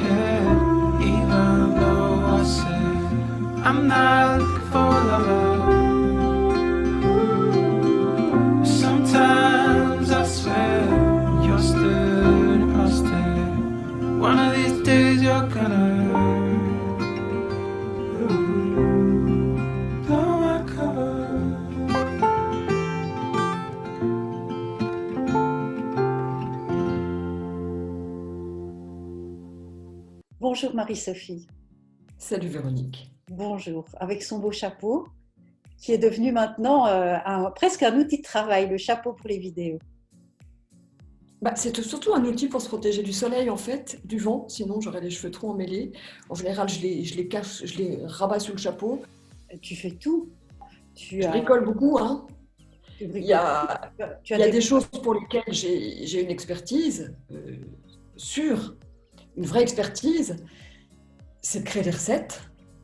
scared, even though I said I'm not looking for love. Sometimes I swear you're still an imposter. One of these days you're gonna blow my cover. Bonjour Marie-Sophie. Salut Véronique. Bonjour. Avec son beau chapeau, qui est devenu maintenant presque un outil de travail, le chapeau pour les vidéos. C'est surtout un outil pour se protéger du soleil, en fait, du vent, sinon j'aurais les cheveux trop emmêlés. En général, je les cache, je les rabats sous le chapeau. Tu fais tout. Je bricole beaucoup, hein. Il y a des choses pour lesquelles j'ai une expertise sûre, une vraie expertise. C'est de créer des recettes,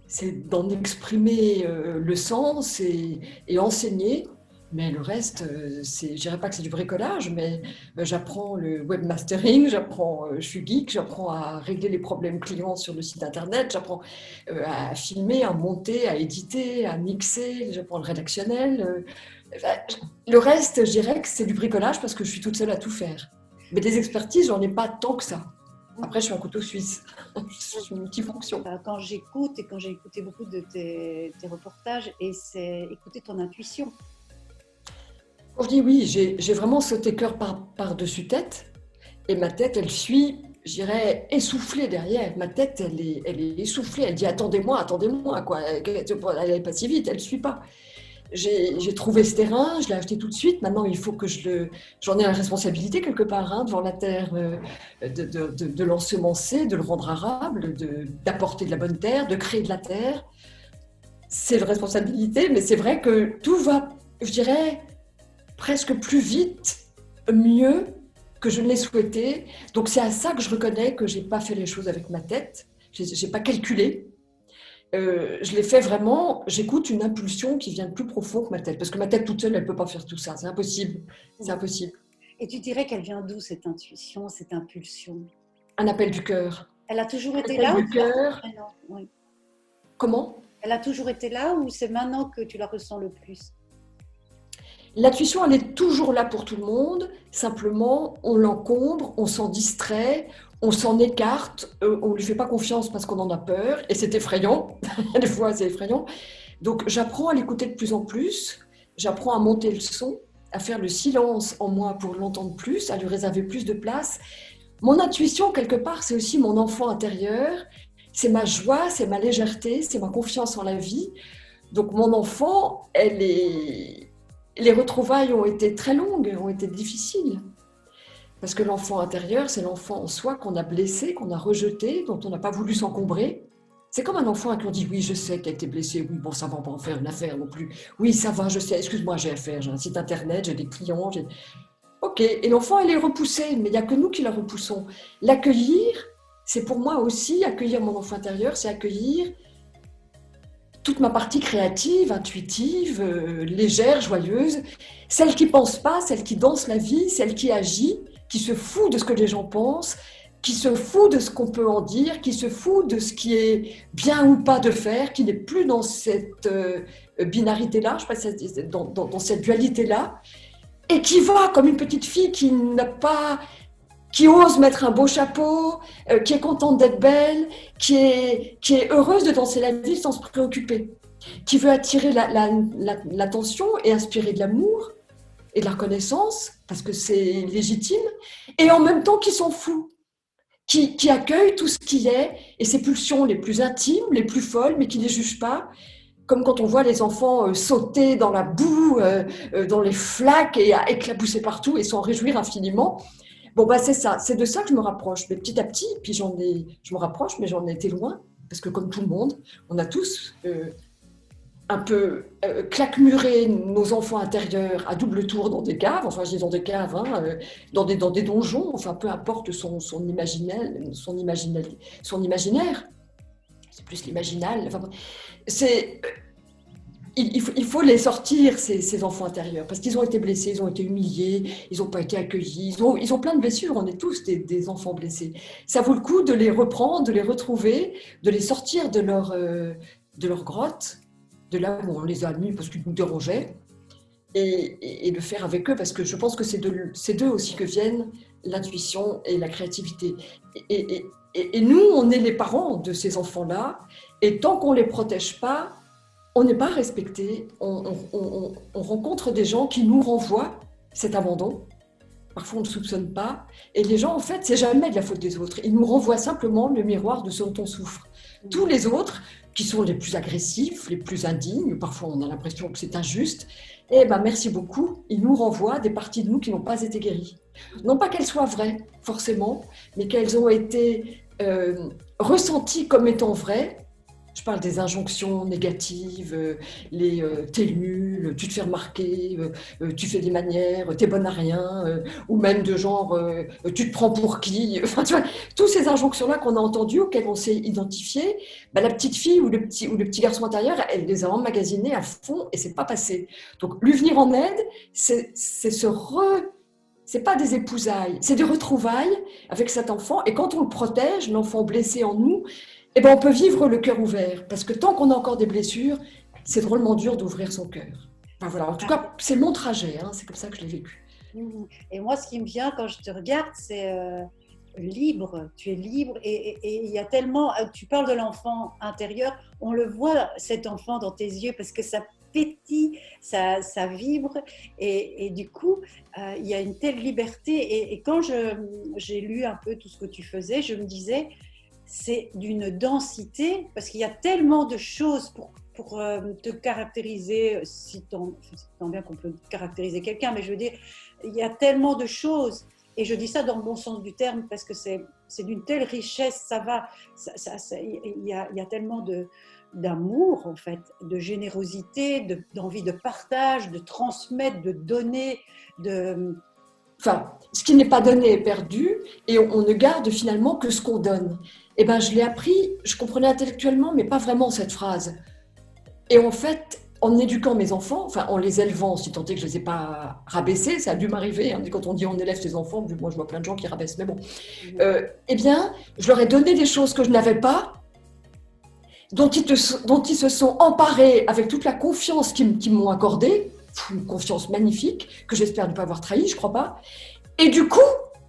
c'est d'en exprimer le sens et enseigner. Mais le reste, je dirais pas que c'est du bricolage, mais j'apprends le webmastering, je suis geek, j'apprends à régler les problèmes clients sur le site internet, j'apprends à filmer, à monter, à éditer, à mixer, j'apprends le rédactionnel. Le reste, je dirais que c'est du bricolage parce que je suis toute seule à tout faire. Mais des expertises, j'en ai pas tant que ça. Après, je suis un couteau suisse. Je suis multifonction. Quand j'écoute et quand j'ai écouté beaucoup de tes reportages, et c'est écouter ton intuition. Quand je dis oui, j'ai vraiment sauté cœur par-dessus tête. Et ma tête, elle suit, je dirais, essoufflée derrière. Ma tête, elle est essoufflée. Elle dit attendez-moi, quoi. Elle n'est pas si vite, elle ne suit pas. J'ai trouvé ce terrain, je l'ai acheté tout de suite. Maintenant, il faut que j'en ai la responsabilité quelque part, devant la terre, de l'ensemencer, de le rendre arable, d'apporter de la bonne terre, de créer de la terre. C'est une responsabilité, mais c'est vrai que tout va, je dirais, presque plus vite, mieux que je ne l'ai souhaité. Donc c'est à ça que je reconnais que je n'ai pas fait les choses avec ma tête. Je n'ai pas calculé. Je l'ai fait vraiment, j'écoute une impulsion qui vient de plus profond que ma tête. Parce que ma tête toute seule, elle ne peut pas faire tout ça. C'est impossible. C'est impossible. Et tu dirais qu'elle vient d'où, cette intuition, cette impulsion? Un appel du cœur. Elle a toujours été là du cœur. Oui. Comment? Elle a toujours été là ou c'est maintenant que tu la ressens le plus? L'intuition, elle est toujours là pour tout le monde. Simplement, on l'encombre, on s'en distrait, on s'en écarte, on ne lui fait pas confiance parce qu'on en a peur. Et c'est effrayant. Des fois, c'est effrayant. Donc, j'apprends à l'écouter de plus en plus. J'apprends à monter le son, à faire le silence en moi pour l'entendre plus, à lui réserver plus de place. Mon intuition, quelque part, c'est aussi mon enfant intérieur. C'est ma joie, c'est ma légèreté, c'est ma confiance en la vie. Donc, mon enfant, les retrouvailles ont été très longues, ont été difficiles. Parce que l'enfant intérieur, c'est l'enfant en soi qu'on a blessé, qu'on a rejeté, dont on n'a pas voulu s'encombrer. C'est comme un enfant à qui on dit « oui, je sais qu'elle a été blessée, oui, bon, ça va pas en faire une affaire non plus. Oui, ça va, je sais, excuse-moi, j'ai affaire, j'ai un site internet, j'ai des clients, j'ai... » Ok, et l'enfant, elle est repoussée, mais il n'y a que nous qui la repoussons. L'accueillir, c'est pour moi aussi, accueillir mon enfant intérieur, c'est accueillir toute ma partie créative, intuitive, légère, joyeuse, celle qui pense pas, celle qui danse la vie, celle qui agit, qui se fout de ce que les gens pensent, qui se fout de ce qu'on peut en dire, qui se fout de ce qui est bien ou pas de faire, qui n'est plus dans cette binarité-là, je sais pas, dans cette dualité-là, et qui va comme une petite fille qui ose mettre un beau chapeau, qui est contente d'être belle, qui est heureuse de danser la vie sans se préoccuper, qui veut attirer l'attention et inspirer de l'amour et de la reconnaissance, parce que c'est légitime, et en même temps qui s'en fout, qui accueille tout ce qui est, et ses pulsions les plus intimes, les plus folles, mais qui ne les juge pas, comme quand on voit les enfants sauter dans la boue, dans les flaques, et éclabousser partout, et s'en réjouir infiniment. Bon, c'est ça, c'est de ça que je me rapproche. Mais petit à petit, puis je me rapproche, mais j'en ai été loin. Parce que comme tout le monde, on a tous un peu claquemuré nos enfants intérieurs à double tour dans des caves. Enfin, je dis dans des caves, dans des donjons. Enfin, peu importe son imaginaire. C'est plus l'imaginal. Enfin, il faut les sortir, ces enfants intérieurs, parce qu'ils ont été blessés, ils ont été humiliés, ils n'ont pas été accueillis, ils ont plein de blessures, on est tous des enfants blessés. Ça vaut le coup de les reprendre, de les retrouver, de les sortir de leur grotte, de là où on les a mis parce qu'ils nous dérangeaient, et le faire avec eux, parce que je pense que c'est d'eux aussi que viennent l'intuition et la créativité. Et nous, on est les parents de ces enfants-là, et tant qu'on ne les protège pas, on n'est pas respecté, on rencontre des gens qui nous renvoient cet abandon. Parfois, on ne soupçonne pas. Et les gens, en fait, c'est jamais de la faute des autres. Ils nous renvoient simplement le miroir de ce dont on souffre. Tous les autres, qui sont les plus agressifs, les plus indignes, parfois on a l'impression que c'est injuste, eh ben merci beaucoup, ils nous renvoient des parties de nous qui n'ont pas été guéries. Non pas qu'elles soient vraies, forcément, mais qu'elles ont été ressenties comme étant vraies. Je parle des injonctions négatives, t'es nul, tu te fais remarquer, tu fais des manières, t'es bonne à rien, ou même de genre, tu te prends pour qui. Enfin, tu vois, toutes ces injonctions-là qu'on a entendues, auxquelles on s'est identifié, bah, la petite fille ou le petit garçon intérieur, elle les a emmagasinées à fond et c'est pas passé. Donc, lui venir en aide, c'est pas des épousailles, c'est des retrouvailles avec cet enfant. Et quand on le protège, l'enfant blessé en nous, eh ben, on peut vivre le cœur ouvert, parce que tant qu'on a encore des blessures, c'est drôlement dur d'ouvrir son cœur. Enfin, voilà. En tout cas, c'est mon trajet, hein, c'est comme ça que je l'ai vécu. Et moi, ce qui me vient quand je te regarde, c'est libre. Tu es libre et il y a tellement. Tu parles de l'enfant intérieur, on le voit, cet enfant dans tes yeux, parce que ça pétille, ça vibre, et du coup, il y a une telle liberté. Et quand j'ai lu un peu tout ce que tu faisais, je me disais, c'est d'une densité, parce qu'il y a tellement de choses pour te caractériser, si tant bien qu'on peut caractériser quelqu'un, mais je veux dire, il y a tellement de choses, et je dis ça dans le bon sens du terme, parce que c'est d'une telle richesse, il y a tellement d'amour, en fait, de générosité, d'envie de partage, de transmettre, de donner, Enfin, ce qui n'est pas donné est perdu, et on ne garde finalement que ce qu'on donne. Eh ben, je l'ai appris, je comprenais intellectuellement, mais pas vraiment cette phrase. Et en fait, en éduquant mes enfants, enfin en les élevant, si tant est que je ne les ai pas rabaissés, ça a dû m'arriver, hein, quand on dit on élève ses enfants, moi je vois plein de gens qui rabaissent, mais bon. Eh bien, je leur ai donné des choses que je n'avais pas, dont ils se sont emparés avec toute la confiance qu'ils m'ont accordée, une confiance magnifique, que j'espère ne pas avoir trahi, je ne crois pas. Et du coup,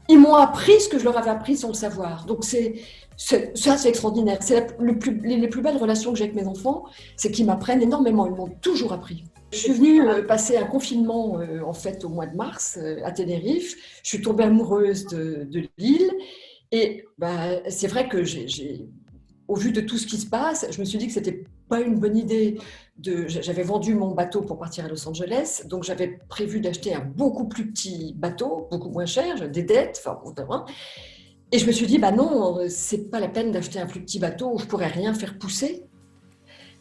ils m'ont appris ce que je leur avais appris sans le savoir. Donc ça, c'est extraordinaire. C'est les plus belles relations que j'ai avec mes enfants, c'est qu'ils m'apprennent énormément. Ils m'ont toujours appris. Je suis venue passer un confinement en fait au mois de mars à Tenerife. Je suis tombée amoureuse de l'île. Et bah, c'est vrai que au vu de tout ce qui se passe, je me suis dit que c'était pas une bonne idée. J'avais vendu mon bateau pour partir à Los Angeles, donc j'avais prévu d'acheter un beaucoup plus petit bateau, beaucoup moins cher, j'avais des dettes, enfin bon, et je me suis dit, bah non, c'est pas la peine d'acheter un plus petit bateau où je pourrais rien faire pousser.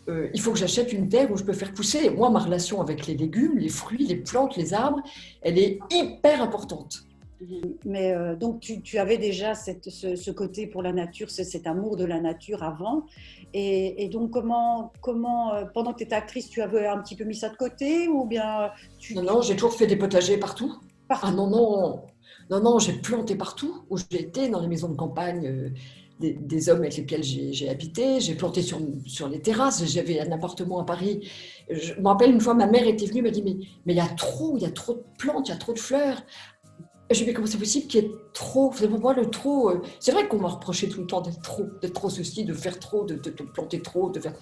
Il faut que j'achète une terre où je peux faire pousser. Et moi, ma relation avec les légumes, les fruits, les plantes, les arbres, elle est hyper importante. Mais donc tu avais déjà ce côté pour la nature, cet amour de la nature avant, et donc comment pendant que tu étais actrice, tu avais un petit peu mis ça de côté, ou bien Non, j'ai toujours fait des potagers partout. Partout. Ah non, j'ai planté partout où j'ai été, dans les maisons de campagne des hommes avec lesquels j'ai habité, j'ai planté sur les terrasses, j'avais un appartement à Paris. Je me rappelle une fois, ma mère était venue, elle m'a dit mais il y a trop de plantes, il y a trop de fleurs. Je lui ai dit, comment c'est possible qu'il y ait trop? C'est pour moi le trop. C'est vrai qu'on m'a reproché tout le temps d'être trop ceci, de faire trop, de planter trop, de faire.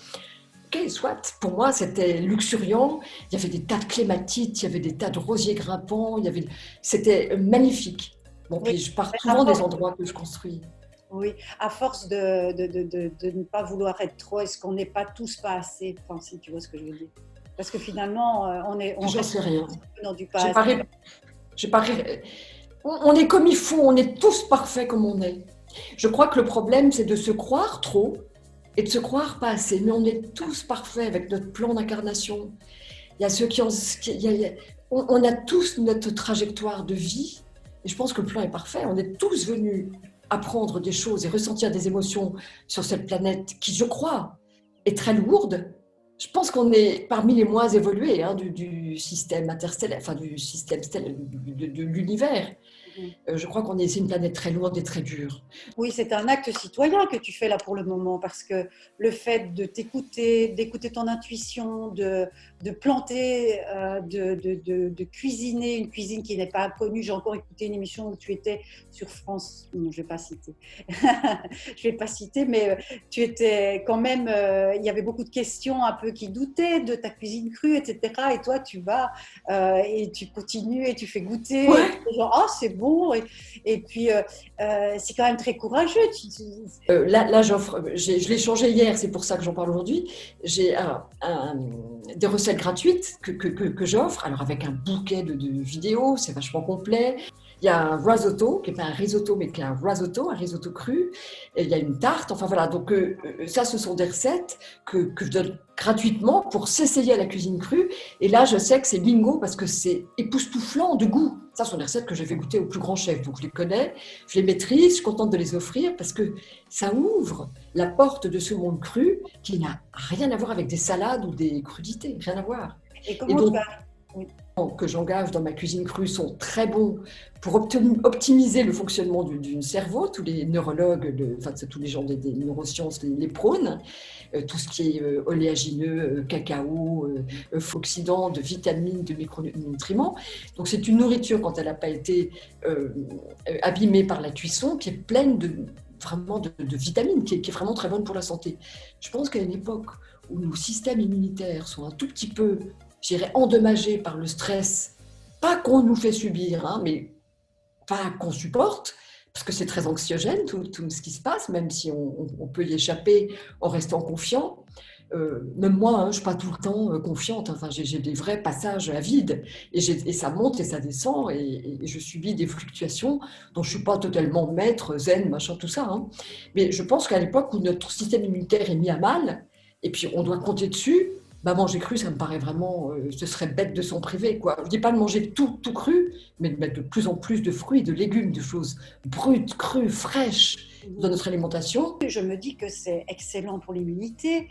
Ok, soit. Pour moi, c'était luxuriant. Il y avait des tas de clématites, il y avait des tas de rosiers grimpants. C'était magnifique. Bon, puis je pars souvent des endroits que je construis. Oui, à force de ne pas vouloir être trop, est-ce qu'on n'est pas tous pas assez? Enfin, si tu vois ce que je veux dire. Parce que finalement, on J'en sais rien. dans du pas assez. On est comme il faut, on est tous parfaits comme on est. Je crois que le problème, c'est de se croire trop et de se croire pas assez. Mais on est tous parfaits avec notre plan d'incarnation. Il y a ceux on a tous notre trajectoire de vie. Et je pense que le plan est parfait. On est tous venus apprendre des choses et ressentir des émotions sur cette planète qui, je crois, est très lourde. Je pense qu'on est parmi les moins évolués hein, du système interstellaire, enfin du système de l'univers. Mhm. Je crois c'est une planète très lourde et très dure. Oui, c'est un acte citoyen que tu fais là pour le moment, parce que le fait de t'écouter, d'écouter ton intuition, de planter, de cuisiner une cuisine qui n'est pas connue. J'ai encore écouté une émission où tu étais sur France, non, je ne vais pas citer, je vais pas citer, mais tu étais quand même, il y avait beaucoup de questions un peu qui doutaient de ta cuisine crue, etc. Et toi, tu vas et tu continues et tu fais goûter, et Ouais. genre, ah, c'est bon, et puis c'est quand même très courageux. Là je l'ai changé hier, c'est pour ça que j'en parle aujourd'hui. J'ai des recettes gratuites que j'offre, alors avec un bouquet de vidéos, c'est vachement complet. Il y a un risotto, qui n'est pas un risotto, mais qui est un risotto cru. Et il y a une tarte, enfin voilà. Donc ça, ce sont des recettes que je donne gratuitement pour s'essayer à la cuisine crue. Et là, je sais que c'est bingo parce que c'est époustouflant de goût. Ça, ce sont des recettes que j'ai fait goûter aux plus grands chefs. Donc je les connais, je les maîtrise, je suis contente de les offrir parce que ça ouvre la porte de ce monde cru qui n'a rien à voir avec des salades ou des crudités, rien à voir. Et Et comment donc, tu as... Oui. que j'engage dans ma cuisine crue sont très bons pour optimiser le fonctionnement du cerveau. Tous les neurologues, enfin tous les gens des neurosciences les prônent. Tout ce qui est oléagineux, cacao, oxydants, de vitamines, de micronutriments. Donc c'est une nourriture quand elle n'a pas été abîmée par la cuisson qui est pleine vraiment de vitamines, qui est vraiment très bonne pour la santé. Je pense qu'à une époque où nos systèmes immunitaires sont un tout petit peu, je dirais, endommagés par le stress, pas qu'on nous fait subir, hein, mais pas qu'on supporte, parce que c'est très anxiogène tout ce qui se passe, même si on peut y échapper en restant confiant. Même moi, hein, je ne suis pas tout le temps confiante. Enfin, j'ai des vrais passages à vide et ça monte et ça descend et je subis des fluctuations dont je ne suis pas totalement maître, zen, machin, tout ça. Hein. Mais je pense qu'à l'époque où notre système immunitaire est mis à mal et puis on doit compter dessus, bah manger cru, ça me paraît vraiment, ce serait bête de s'en priver, quoi. Je ne dis pas de manger tout cru, mais de mettre de plus en plus de fruits, de légumes, de choses brutes, crues, fraîches dans notre alimentation. Je me dis que c'est excellent pour l'immunité.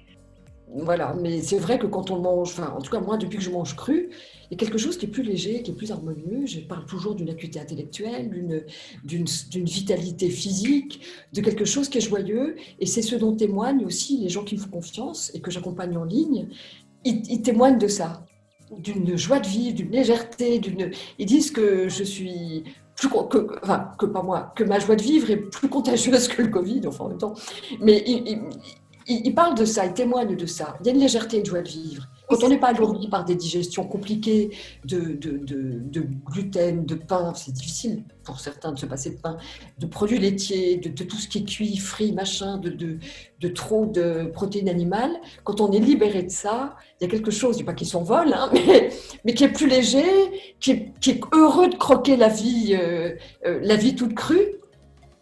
Voilà, mais c'est vrai que quand on mange, enfin, en tout cas moi, depuis que je mange cru, il y a quelque chose qui est plus léger, qui est plus harmonieux. Je parle toujours d'une acuité intellectuelle, d'une vitalité physique, de quelque chose qui est joyeux. Et c'est ce dont témoignent aussi les gens qui me font confiance et que j'accompagne en ligne. Ils témoignent de ça, d'une joie de vivre, d'une légèreté, ils disent que je suis que pas moi, que ma joie de vivre est plus contagieuse que le Covid, enfin en même temps. Mais ils parlent de ça, ils témoignent de ça. Il y a une légèreté, une joie de vivre. Quand on n'est pas alourdi par des digestions compliquées de gluten, de pain, c'est difficile pour certains de se passer de pain, de produits laitiers, de tout ce qui est cuit, frit, machin, de trop de protéines animales. Quand on est libéré de ça, il y a quelque chose, je ne dis pas qui s'envole, hein, mais qui est plus léger, qui est heureux de croquer la vie toute crue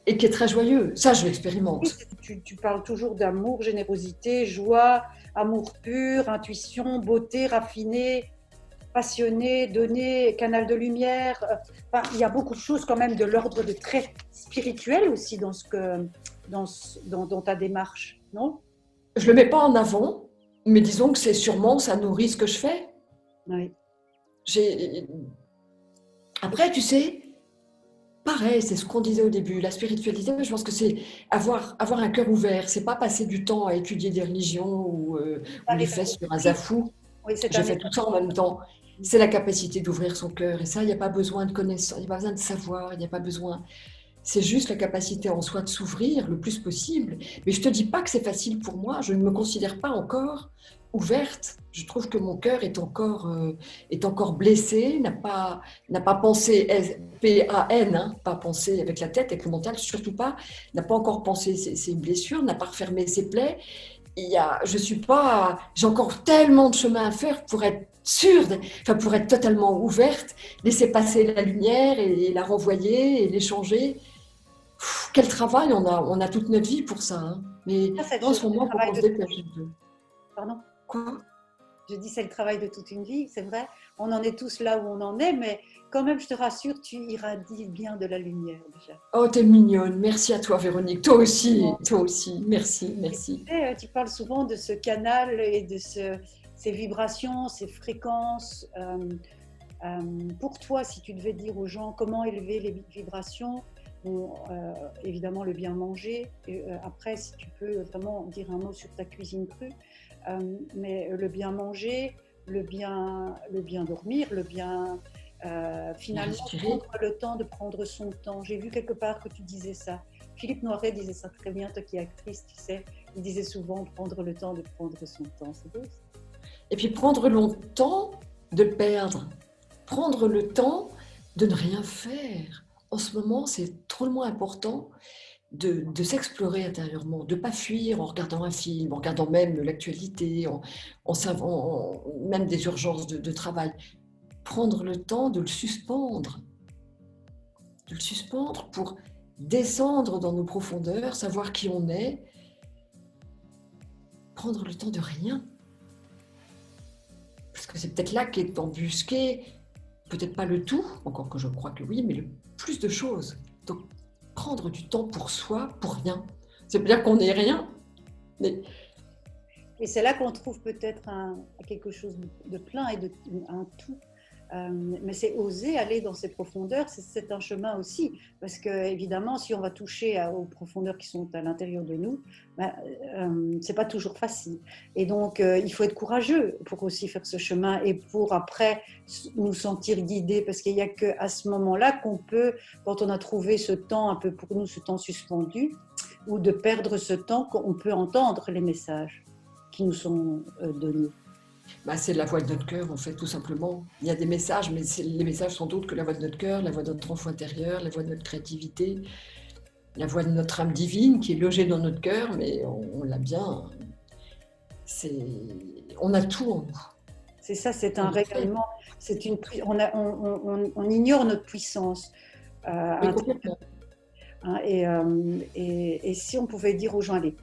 et qui est très joyeux. Ça, je l'expérimente. Tu parles toujours d'amour, générosité, joie, amour pur, intuition, beauté, raffiné, passionné, donné, canal de lumière. Enfin, il y a beaucoup de choses quand même de l'ordre de très spirituel aussi dans ta démarche, non? Je ne le mets pas en avant, mais disons que ça nourrit ce que je fais. Oui. Après, tu sais, pareil, c'est ce qu'on disait au début, la spiritualité, je pense que c'est avoir un cœur ouvert, c'est pas passer du temps à étudier des religions ou les fesses sur un zafou. Oui, c'est J'ai fait tout ça en même temps. C'est la capacité d'ouvrir son cœur et ça, il n'y a pas besoin de connaissance, il n'y a pas besoin de savoir, il n'y a pas besoin. C'est juste la capacité en soi de s'ouvrir le plus possible. Mais je ne te dis pas que c'est facile pour moi, je ne me considère pas encore ouverte. Je trouve que mon cœur est encore blessé, n'a pas pensé P-A-N, hein, pas pensé avec la tête, avec le mental, surtout pas, n'a pas encore pensé ses blessures, n'a pas refermé ses plaies. J'ai encore tellement de chemin à faire pour être sûre, pour être totalement ouverte, laisser passer la lumière et la renvoyer et l'échanger. Quel travail, on a toute notre vie pour ça. Hein. Mais en ce moment, il faut qu'on se dépêche un peu. Pardon? Quoi? Je dis c'est le travail de toute une vie, c'est vrai. On en est tous là où on en est, mais quand même, je te rassure, tu irradies bien de la lumière déjà. Oh, t'es mignonne. Merci à toi, Véronique. Toi aussi, toi aussi. Merci, merci. Tu parles souvent de ce canal et de ces vibrations, ces fréquences. Pour toi, si tu devais dire aux gens comment élever les vibrations, bon, évidemment le bien manger. Après, si tu peux vraiment dire un mot sur ta cuisine crue, mais le bien manger, le bien dormir, le bien finalement prendre le temps de prendre son temps. J'ai vu quelque part que tu disais ça. Philippe Noiret disait ça très bien, toi qui es actrice, tu sais, il disait souvent prendre le temps de prendre son temps. C'est beau ça. Et puis prendre le temps de le perdre. Prendre le temps de ne rien faire. En ce moment, c'est trop moins important de s'explorer intérieurement, de ne pas fuir en regardant un film, en regardant même l'actualité, même des urgences de travail. Prendre le temps de le suspendre pour descendre dans nos profondeurs, savoir qui on est, prendre le temps de rien. Parce que c'est peut-être là qu'est embusqué, peut-être pas le tout, encore que je crois que oui, mais le plus de choses. Donc, prendre du temps pour soi, pour rien. C'est bien qu'on n'ait rien, mais... Et c'est là qu'on trouve peut-être quelque chose de plein et un tout. Mais c'est oser aller dans ces profondeurs, c'est un chemin aussi, parce que évidemment, si on va toucher aux profondeurs qui sont à l'intérieur de nous, c'est pas toujours facile. Et donc, il faut être courageux pour aussi faire ce chemin et pour après nous sentir guidés, parce qu'il n'y a qu'à ce moment-là qu'on peut, quand on a trouvé ce temps un peu pour nous, ce temps suspendu, ou de perdre ce temps, qu'on peut entendre les messages qui nous sont donnés. C'est la voix de notre cœur, en fait, tout simplement. Il y a des messages, mais les messages sont d'autres que la voix de notre cœur, la voix de notre enfant intérieur, la voix de notre créativité, la voix de notre âme divine qui est logée dans notre cœur, mais on l'a bien. On a tout en nous. C'est ça, c'est un réellement. On ignore notre puissance. Mais complètement. Et si on pouvait dire aux gens, allez,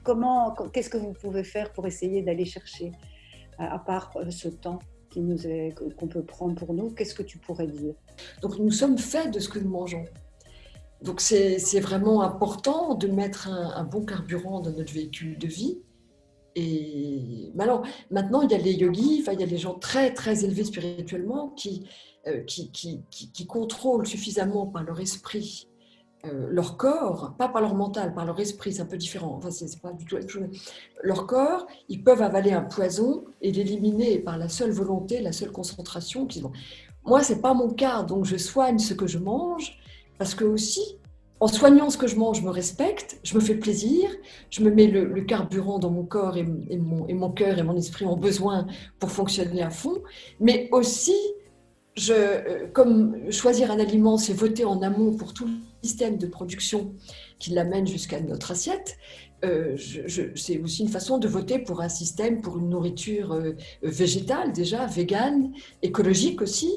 qu'est-ce que vous pouvez faire pour essayer d'aller chercher à part ce temps qu'on peut prendre pour nous, qu'est-ce que tu pourrais dire? Donc nous sommes faits de ce que nous mangeons. Donc c'est vraiment important de mettre un bon carburant dans notre véhicule de vie. Et alors, maintenant, il y a les yogis, il y a les gens très, très élevés spirituellement qui contrôlent suffisamment par leur esprit leur corps, pas par leur mental, par leur esprit, c'est un peu différent, enfin c'est pas du tout la même chose. Leur corps, ils peuvent avaler un poison et l'éliminer par la seule volonté, la seule concentration qu'ils ont. Moi, c'est pas mon cas, donc je soigne ce que je mange, parce que aussi, en soignant ce que je mange, je me respecte, je me fais plaisir, je me mets le carburant dans mon corps et mon cœur et mon esprit ont besoin pour fonctionner à fond, mais aussi, comme choisir un aliment, c'est voter en amont pour tout le système de production qui l'amène jusqu'à notre assiette, c'est aussi une façon de voter pour un système, pour une nourriture végétale déjà, végane, écologique aussi,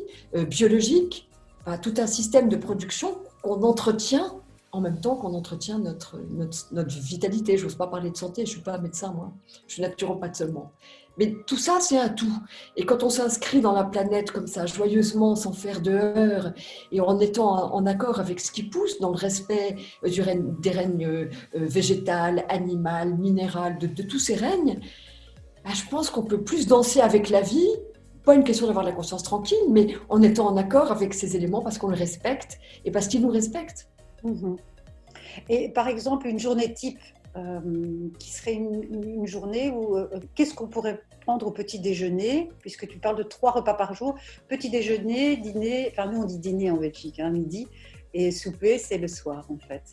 biologique, enfin, tout un système de production qu'on entretient en même temps qu'on entretient notre vitalité. Je n'ose pas parler de santé, je ne suis pas médecin moi, je suis naturopathe seulement. Mais tout ça, c'est un tout. Et quand on s'inscrit dans la planète comme ça, joyeusement, sans faire de heurts, et en étant en accord avec ce qui pousse, dans le respect des règnes végétal, animal, minéral, de tous ces règnes, je pense qu'on peut plus danser avec la vie, pas une question d'avoir la conscience tranquille, mais en étant en accord avec ces éléments parce qu'on le respecte et parce qu'ils nous respectent. Mmh. Et par exemple, une journée type, qui serait une journée où qu'est-ce qu'on pourrait prendre au petit déjeuner, puisque tu parles de 3 repas par jour, petit déjeuner, dîner, enfin nous on dit dîner en Belgique, midi, et souper c'est le soir en fait.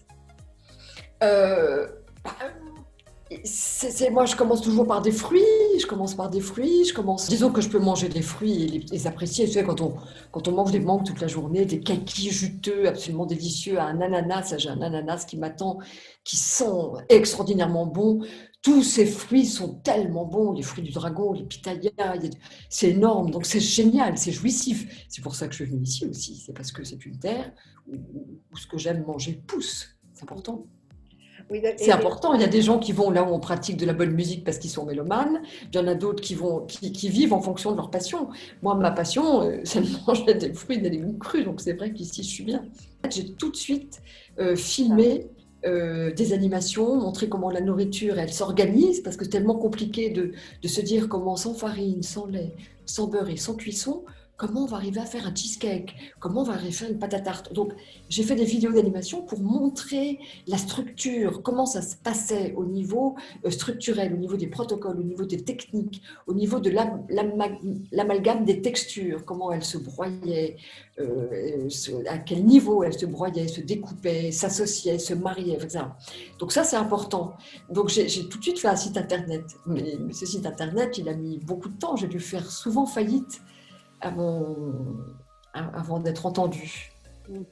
Moi, je commence toujours par des fruits. Disons que je peux manger des fruits et les apprécier. Tu sais, quand on mange des mangues toute la journée, des kakis juteux, absolument délicieux, un ananas, j'ai un ananas qui m'attend, qui sent extraordinairement bon. Tous ces fruits sont tellement bons, les fruits du dragon, les pitayas, c'est énorme, donc c'est génial, c'est jouissif. C'est pour ça que je suis venue ici aussi, c'est parce que c'est une terre où ce que j'aime manger pousse, c'est important. Oui, C'est important. Il y a des gens qui vont là où on pratique de la bonne musique parce qu'ils sont mélomanes. Il y en a d'autres qui vivent en fonction de leur passion. Moi, ma passion, c'est de manger des fruits et des légumes crus. Donc, c'est vrai qu'ici, je suis bien. J'ai tout de suite filmé des animations, montré comment la nourriture, elle s'organise parce que c'est tellement compliqué de se dire comment sans farine, sans lait, sans beurre et sans cuisson, comment on va arriver à faire un cheesecake, comment on va arriver à faire une pâte à tarte. Donc, j'ai fait des vidéos d'animation pour montrer la structure, comment ça se passait au niveau structurel, au niveau des protocoles, au niveau des techniques, au niveau de l'amalgame des textures, comment elles se broyaient, à quel niveau elles se broyaient, se découpaient, s'associaient, se mariaient, etc. Donc ça, c'est important. Donc j'ai tout de suite fait un site internet. Mais ce site internet, il a mis beaucoup de temps. J'ai dû faire souvent faillite avant d'être entendue. Mhm.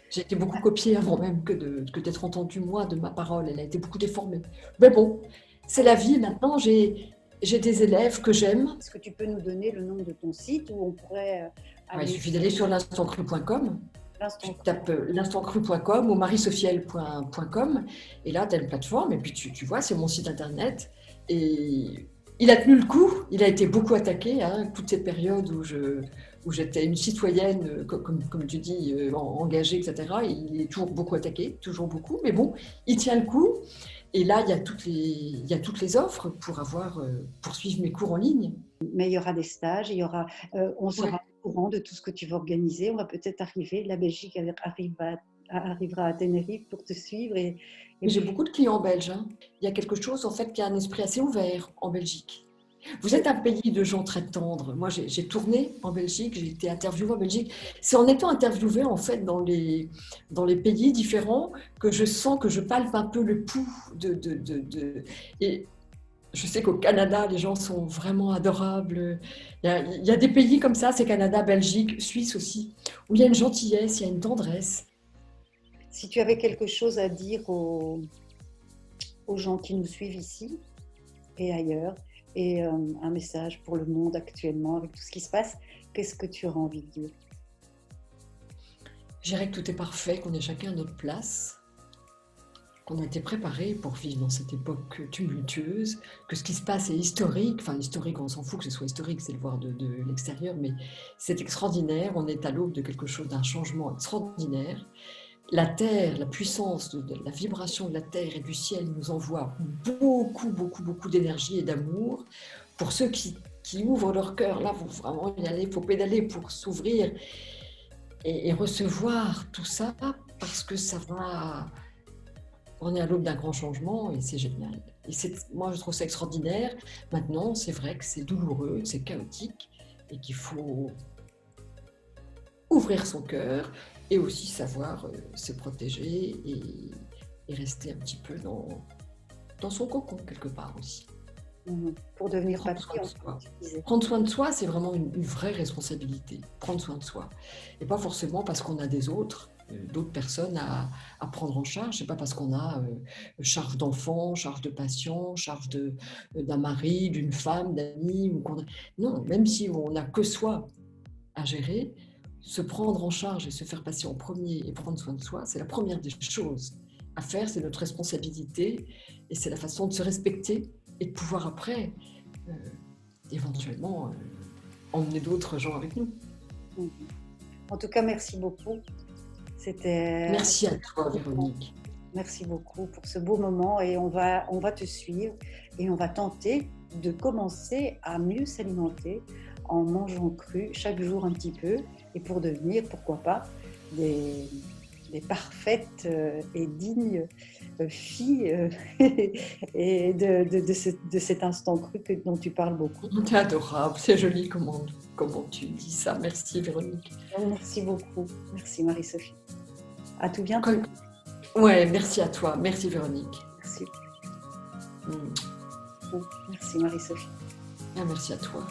J'ai été beaucoup copiée avant même que d'être entendue, moi, de ma parole. Elle a été beaucoup déformée. Mais bon, c'est la vie. Maintenant, j'ai des élèves que j'aime. Est-ce que tu peux nous donner le nom de ton site où on pourrait Ouais, il aller suffit d'aller sur l'instantcru.com. l'instant Tu tapes l'instantcru.com ou mariesophielle.com et là, tu as une plateforme et puis tu vois, c'est mon site internet. Et il a tenu le coup, il a été beaucoup attaqué, hein, toute cette période où j'étais une citoyenne, comme tu dis, engagée, etc. Il est toujours beaucoup attaqué, toujours beaucoup, mais bon, il tient le coup. Et là, il y a toutes les offres pour suivre mes cours en ligne. Mais il y aura des stages, on sera Ouais. au courant de tout ce que tu vas organiser. On va peut-être arriver, la Belgique arrivera à Tenerife pour te suivre. Et J'ai puis, beaucoup de clients belges, hein. Il y a quelque chose, en fait, qui a un esprit assez ouvert en Belgique. Vous êtes un pays de gens très tendres. Moi, j'ai tourné en Belgique, j'ai été interviewée en Belgique. C'est en étant interviewée, en fait, dans les pays différents que je sens que je palpe un peu le pouls Et je sais qu'au Canada, les gens sont vraiment adorables. Il y a des pays comme ça, c'est Canada, Belgique, Suisse aussi, où il y a une gentillesse, il y a une tendresse. si tu avais quelque chose à dire aux gens qui nous suivent ici et ailleurs, et un message pour le monde actuellement avec tout ce qui se passe, qu'est-ce que tu auras envie de dire? Je dirais que tout est parfait, qu'on est chacun à notre place, qu'on a été préparé pour vivre dans cette époque tumultueuse, que ce qui se passe est historique. Enfin, historique, on s'en fout que ce soit historique, c'est le voir de l'extérieur, mais c'est extraordinaire. On est à l'aube de quelque chose, d'un changement extraordinaire. La Terre, la puissance, la vibration de la Terre et du ciel nous envoie beaucoup, beaucoup, beaucoup d'énergie et d'amour. Pour ceux qui ouvrent leur cœur, là, il faut vraiment y aller, il faut pédaler pour s'ouvrir et recevoir tout ça, parce que ça va... On est à l'aube d'un grand changement et c'est génial. Et moi, je trouve ça extraordinaire. Maintenant, c'est vrai que c'est douloureux, c'est chaotique et qu'il faut ouvrir son cœur et aussi savoir se protéger et rester un petit peu dans son cocon quelque part aussi. Pour devenir Prendre soin de papy, soi. tu disais. Prendre soin de soi, c'est vraiment une vraie responsabilité. Prendre soin de soi. Et pas forcément parce qu'on a d'autres personnes à prendre en charge. C'est pas parce qu'on a charge d'enfants, charge de patients, charge d'un mari, d'une femme, d'amis. Non, même si on n'a que soi à gérer, se prendre en charge et se faire passer en premier et prendre soin de soi, c'est la première des choses à faire, c'est notre responsabilité et c'est la façon de se respecter et de pouvoir après, éventuellement, emmener d'autres gens avec nous. En tout cas, merci beaucoup. Merci à toi, Véronique. Merci beaucoup pour ce beau moment et on va te suivre et on va tenter de commencer à mieux s'alimenter en mangeant cru chaque jour un petit peu et pour devenir, pourquoi pas, des parfaites et dignes filles et de cet instant cru dont tu parles beaucoup. C'est adorable, c'est joli comment tu dis ça. Merci Véronique. Merci beaucoup. Merci Marie-Sophie. À tout bientôt. Ouais, merci à toi. Merci Véronique. Merci. Merci Marie-Sophie. Merci à toi.